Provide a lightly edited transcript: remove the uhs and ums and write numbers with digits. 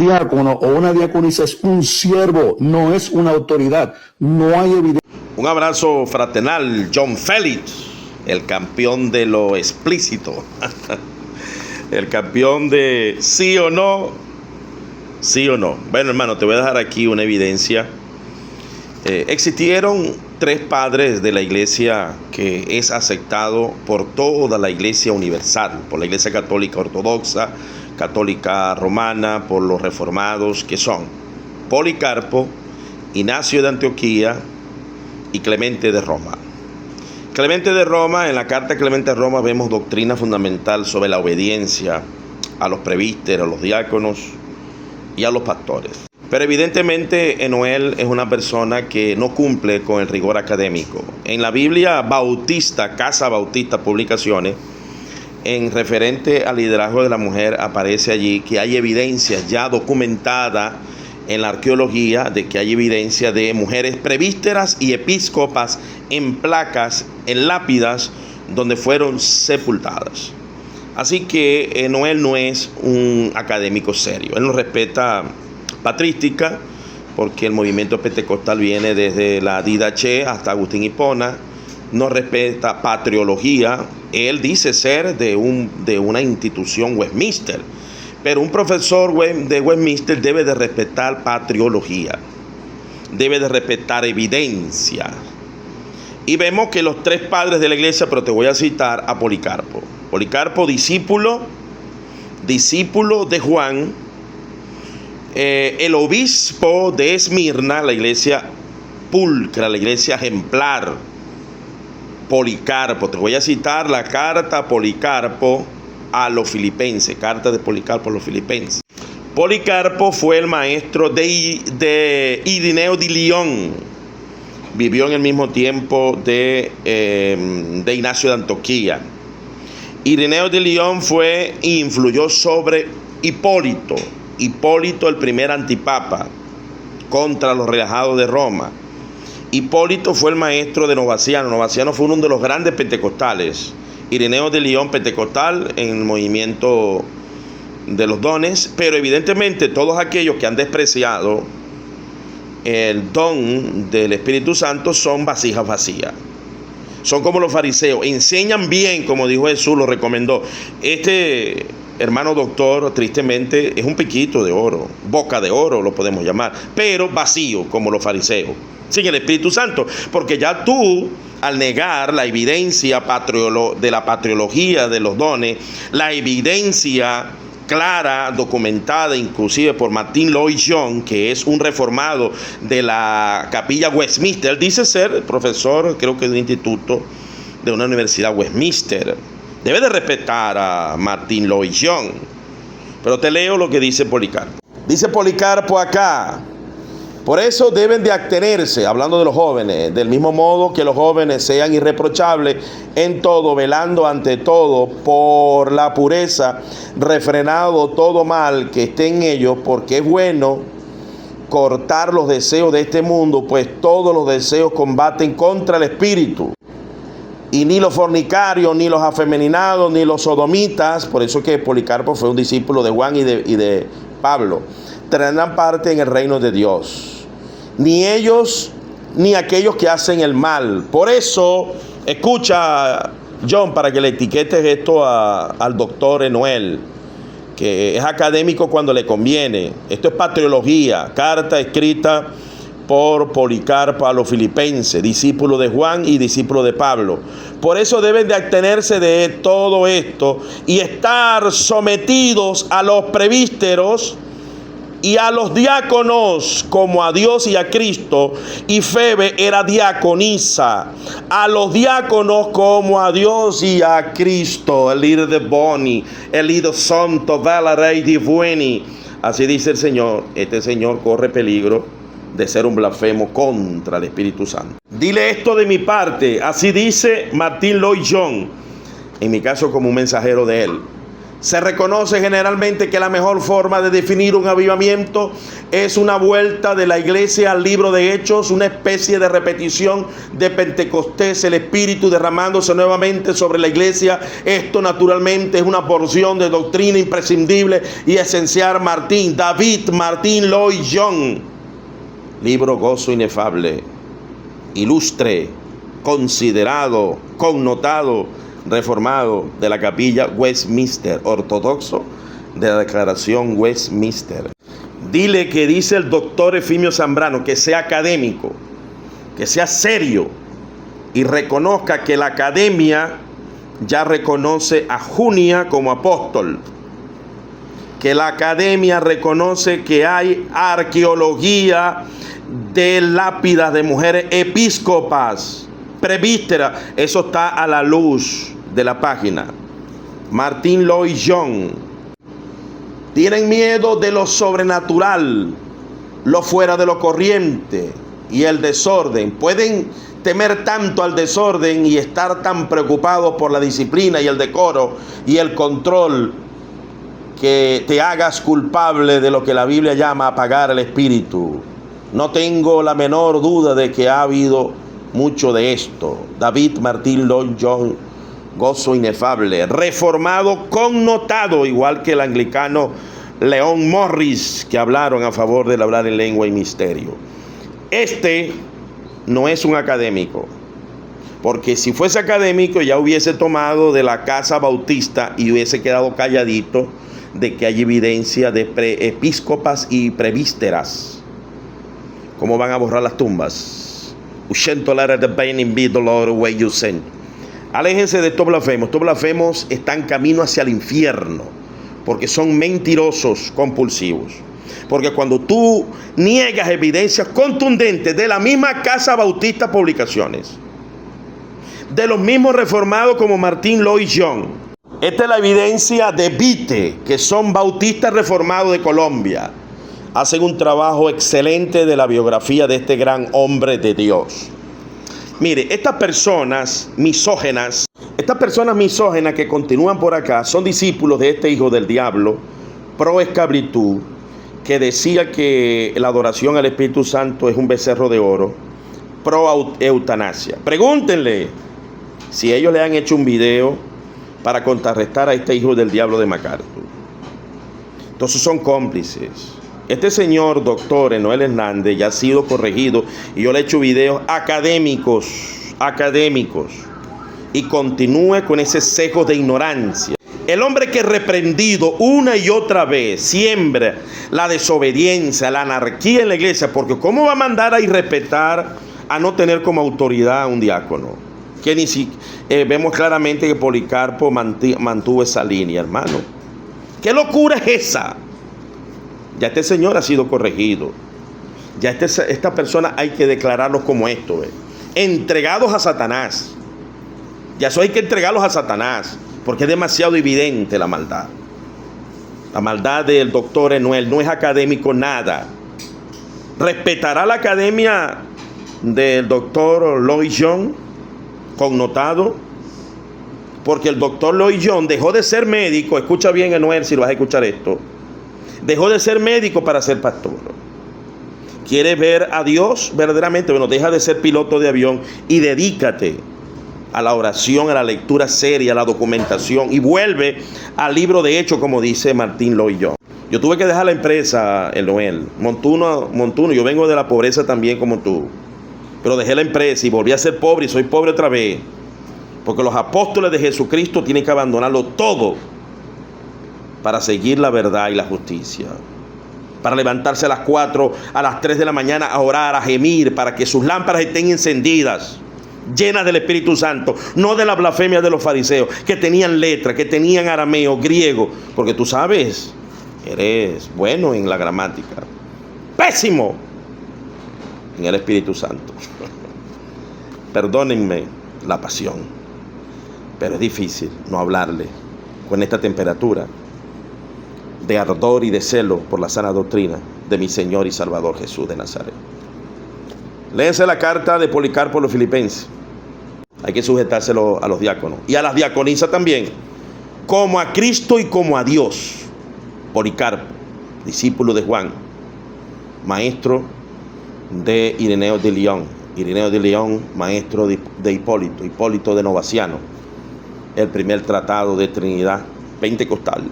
diácono o una diaconisa es un siervo, no es una autoridad. No hay evidencia. Un abrazo fraternal, John Félix, el campeón de lo explícito, el campeón de sí o no, sí o no. Bueno, hermano, te voy a dejar aquí una evidencia. Existieron 3 padres de la iglesia que es aceptado por toda la iglesia universal, por la iglesia católica ortodoxa, católica romana, por los reformados, que son Policarpo, Ignacio de Antioquía y Clemente de Roma. Clemente de Roma, en la carta Clemente de Roma vemos doctrina fundamental sobre la obediencia a los presbíteros, a los diáconos y a los pastores. Pero evidentemente Enoel es una persona que no cumple con el rigor académico. En la Biblia Bautista, Casa Bautista Publicaciones, en referente al liderazgo de la mujer, aparece allí que hay evidencias ya documentadas en la arqueología de que hay evidencia de mujeres presbíteras y episcopas en placas, en lápidas, donde fueron sepultadas. Así que Enoel no es un académico serio. Él no respeta patrística, porque el movimiento pentecostal viene desde la Didache hasta Agustín Hipona. No respeta patriología. Él dice ser de una institución Westminster, pero un profesor de Westminster debe de respetar patriología, debe de respetar evidencia. Y vemos que los 3 padres de la iglesia, pero te voy a citar a Policarpo. Policarpo, discípulo de Juan, el obispo de Esmirna, la iglesia pulcra, la iglesia ejemplar. Policarpo, te voy a citar la carta Policarpo a los filipenses, carta de Policarpo a los filipenses. Policarpo fue el maestro de Ireneo de Lyon, vivió en el mismo tiempo de Ignacio de Antioquía. Ireneo de Lyon influyó sobre Hipólito, el primer antipapa contra los relajados de Roma. Hipólito fue el maestro de Novaciano. Novaciano fue uno de los grandes pentecostales. Ireneo de Lyon, pentecostal en el movimiento de los dones, pero evidentemente todos aquellos que han despreciado el don del Espíritu Santo son vasijas vacías. Son como los fariseos, enseñan bien, como dijo Jesús, lo recomendó. Este hermano doctor, tristemente, es un piquito de oro, boca de oro lo podemos llamar, pero vacío como los fariseos, sin el Espíritu Santo, porque ya tú, al negar la evidencia de la patriología de los dones, la evidencia clara, documentada inclusive por Martin Lloyd-Jones, que es un reformado de la capilla Westminster. Él dice ser profesor, creo que de un instituto de una universidad Westminster. Debe de respetar a Martin Lloyd-Jones. Pero te leo lo que dice Policarpo. Dice Policarpo acá: por eso deben de abstenerse, hablando de los jóvenes, del mismo modo que los jóvenes sean irreprochables en todo, velando ante todo por la pureza, refrenado todo mal que esté en ellos, porque es bueno cortar los deseos de este mundo, pues todos los deseos combaten contra el espíritu. Y ni los fornicarios, ni los afeminados, ni los sodomitas, por eso que Policarpo fue un discípulo de Juan y de Pablo, tendrán parte en el reino de Dios. Ni ellos, ni aquellos que hacen el mal. Por eso, escucha, John, para que le etiquetes esto al doctor Enoel, que es académico cuando le conviene. Esto es patriología, carta escrita por Policarpo a los filipenses, discípulo de Juan y discípulo de Pablo. Por eso deben de abstenerse de todo esto y estar sometidos a los presbíteros y a los diáconos, como a Dios y a Cristo. Y Febe era diaconisa. A los diáconos como a Dios y a Cristo. El líder de Boni, el líder santo, Vela Rey Divueni. Así dice el Señor. Este Señor corre peligro de ser un blasfemo contra el Espíritu Santo. Dile esto de mi parte. Así dice Martin Lloyd-Jones, en mi caso como un mensajero de él. Se reconoce generalmente que la mejor forma de definir un avivamiento es una vuelta de la iglesia al libro de Hechos, una especie de repetición de Pentecostés, el Espíritu derramándose nuevamente sobre la iglesia. Esto naturalmente es una porción de doctrina imprescindible y esencial. David Martín Lloyd Jones, libro Gozo Inefable, ilustre, considerado, connotado, reformado de la capilla Westminster, ortodoxo de la declaración Westminster. Dile que dice el doctor Efimio Zambrano que sea académico, que sea serio y reconozca que la academia ya reconoce a Junia como apóstol, que la academia reconoce que hay arqueología de lápidas de mujeres episcopas, presbíteras. Eso está a la luz de la página. Martín Lloyd Jones. Tienen miedo de lo sobrenatural, lo fuera de lo corriente y el desorden. Pueden temer tanto al desorden y estar tan preocupados por la disciplina y el decoro y el control, que te hagas culpable de lo que la Biblia llama apagar el espíritu. No tengo la menor duda de que ha habido mucho de esto. David Martín Lloyd Jones, Gozo Inefable, reformado connotado, igual que el anglicano Leon Morris, que hablaron a favor del hablar en lengua y misterio. Este no es un académico, porque si fuese académico ya hubiese tomado de la casa bautista y hubiese quedado calladito de que hay evidencia de episcopas y presbíteras. ¿Cómo van a borrar las tumbas? Aléjense de estos blasfemos. Estos blasfemos están camino hacia el infierno, porque son mentirosos compulsivos. Porque cuando tú niegas evidencias contundentes de la misma casa bautista Publicaciones, de los mismos reformados como Martín Lloyd Jones, esta es la evidencia de Vite, que son bautistas reformados de Colombia. Hacen un trabajo excelente de la biografía de este gran hombre de Dios. Mire, estas personas misógenas que continúan por acá, son discípulos de este hijo del diablo, pro esclavitud, que decía que la adoración al Espíritu Santo es un becerro de oro, pro eutanasia. Pregúntenle si ellos le han hecho un video para contrarrestar a este hijo del diablo de MacArthur. Entonces son cómplices. Este señor doctor Enoel Hernández ya ha sido corregido y yo le he hecho videos académicos, y continúe con ese sesgo de ignorancia. El hombre que reprendido una y otra vez siembra la desobediencia, la anarquía en la iglesia, porque ¿cómo va a mandar a irrespetar, a no tener como autoridad a un diácono? Que ni si vemos claramente que Policarpo mantuvo esa línea, hermano. ¿Qué locura es esa? Ya este señor ha sido corregido. Ya esta persona hay que declararlos como esto, entregados a Satanás. Ya eso hay que entregarlos a Satanás, porque es demasiado evidente la maldad. La maldad del doctor Enoel no es académico nada. ¿Respetará la academia del doctor Lloyd Jones, connotado? Porque el doctor Lloyd Jones dejó de ser médico. Escucha bien, Enoel, si lo vas a escuchar esto. Dejó de ser médico para ser pastor. ¿Quieres ver a Dios verdaderamente? Bueno, deja de ser piloto de avión y dedícate a la oración, a la lectura seria, a la documentación, y vuelve al libro de Hechos, como dice Martín Lloyd Jones. Yo tuve que dejar la empresa, Enoel. Montuno, yo vengo de la pobreza también como tú, pero dejé la empresa y volví a ser pobre y soy pobre otra vez, porque los apóstoles de Jesucristo tienen que abandonarlo todo para seguir la verdad y la justicia, para levantarse a las 4, a las 3 de la mañana a orar, a gemir, para que sus lámparas estén encendidas, llenas del Espíritu Santo, no de la blasfemia de los fariseos, que tenían letra, que tenían arameo, griego, porque tú sabes, eres bueno en la gramática, pésimo en el Espíritu Santo. Perdónenme la pasión, pero es difícil no hablarle con esta temperatura de ardor y de celo por la sana doctrina de mi Señor y Salvador Jesús de Nazaret. Léense la carta de Policarpo a los filipenses. Hay que sujetárselo a los diáconos y a las diaconisas también. como a Cristo y como a Dios. Policarpo, discípulo de Juan, maestro de Ireneo de Lyon. Ireneo de Lyon, maestro de Hipólito de Novaciano, el primer tratado de Trinidad pentecostal.